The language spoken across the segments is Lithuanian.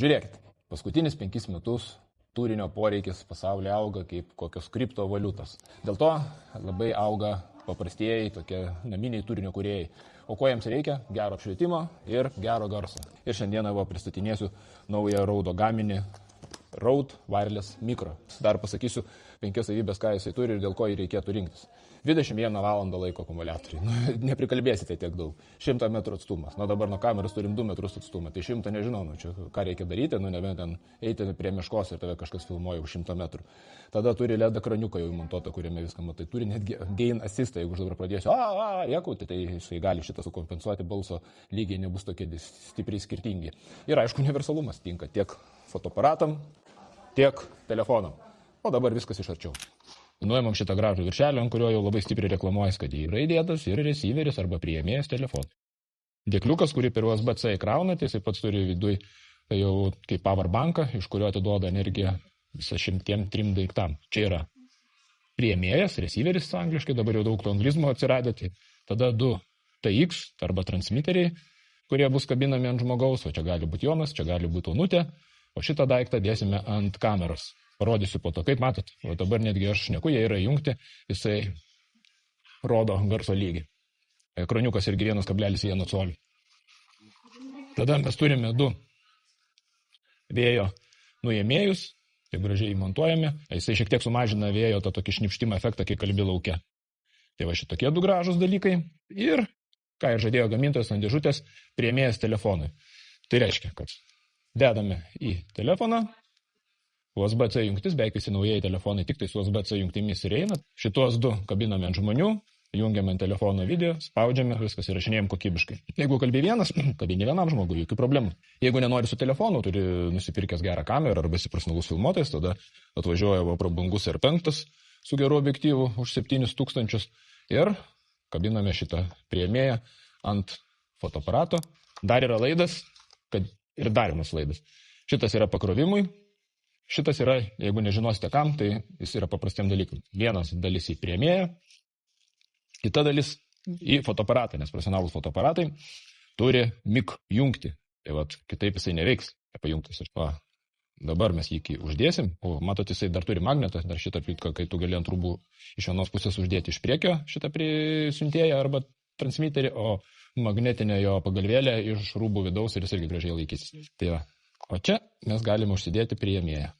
Žiūrėkit, paskutinius 5 metus turinio poreikis pasaulyje auga kaip kokios kriptovaliutos. Dėl to labai auga paprastieji tokie naminiai turinio kūrėjai. O ko jiems reikia? Gero apšvietimo ir gero garso. Ir šiandieną pristatinėsiu naują Rode gaminį Rode Wireless Micro. Dar pasakysiu 5 savybės, ką jisai turi ir dėl ko jį reikėtų rinktis. 21 valandą laiko akumuliatoriai. Neprikalbėsite tiek daug. 100 metrų atstumas. Dabar nuo kameros turim 2 metrus atstumą. Tai 100 nežinau, čia ką reikia daryti, nebent ten eiti prie miškos ir tave kažkas filmuoja už 100 metrų. Tada turi LED ekraniuką jau įmontuotą, kuriame viską matai. Turi netgi gain assistą, jeigu aš dabar pradėsiu, jėkauti, tai jisai gali šitą sukompensuoti, balso lygiai nebus tokie stipriai skirtingi. Ir aišku, universalumas tinka tiek fotoaparatam, tiek telefonam. O dabar viskas iš arčiau. Nuėmam šitą gražų viršelį, ant kurio jau labai stipriai reklamuojas, kad jį yra įdėtas ir receiveris arba priėmėjas telefonai. Dėkliukas, kurį per USB-C įkrauna, tai jisai pats turi viduj jau kaip powerbanką, iš kurio atiduoda energiją visą 103 daiktam. Čia yra priėmėjas, receiveris angliškai, dabar jau daug anglizmo atsiradę, tai tada 2 TX arba transmiteriai, kurie bus kabinami ant žmogaus, o čia gali būti Jonas, čia gali būti Onutė, o šitą daiktą dėsime ant kameros. Parodysiu po to, kaip matot, o dabar netgi aš šneku, jie yra įjungti, jisai rodo garso lygį. Ekraniukas irgi 1,1 colio. Tada mes turime 2 vėjo nuėmėjus, tai gražiai įmontuojame, jisai šiek tiek sumažina vėjo tą tokį šnipštimą efektą, kai kalbi lauke. Tai va šitokie 2 gražus dalykai ir, ką ir žadėjo gamintojas ant dėžutės, priėmėjas telefonui. Tai reiškia, kad dedame į telefoną, USB-C jungtis, beveik visi naujieji telefonai tik tai su USB-C jungtimis ir eina. Šitos 2 kabiname ant žmonių, jungiame ant telefono video, spaudžiame, viskas įrašinėjom kokybiškai. Jeigu kalbi vienas, kabini vienam žmogui, jokių problemų. Jeigu nenori su telefonu, turi nusipirkęs gerą kamerą arba esi profesionalus filmuotojas, tada atvažiuoja prabangus R5 su geru objektyvu už 7000 ir kabiname šitą priėmėją ant fotoaparato. Dar yra laidas, ir dar vienas laidas. Šitas yra pakrovimui. Šitas yra, jeigu nežinosite kam, tai jis yra paprastiem dalykam. Vienas dalis į priėmėją, kita dalis į fotoaparatą, nes profesionalūs fotoaparatai turi mic jungti. Tai vat, kitaip jisai neveiks, nepajungtas. Dabar mes jį uždėsim, o matot, jisai dar turi magnetą, dar šitą plitką, kai tu gali ant rūbų iš vienos pusės uždėti iš priekio šitą siuntėją arba transmiterį, o magnetinę jo pagalvėlę iš rūbų vidaus ir jis irgi gražiai laikysis. Tai va. O čia mes galime užsidėti priėmėją.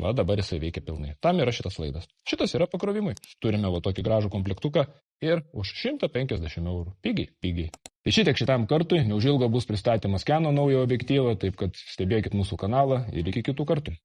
Va, dabar jisai veikia pilnai. Tam yra šitas laidas. Šitas yra pakrovimui. Turime tokį gražų komplektuką ir už 150 eurų. Pigiai. Tai šitiek šitam kartui, neužilgo bus pristatymas Canon naujo objektyvo, taip kad stebėkit mūsų kanalą ir iki kitų kartų.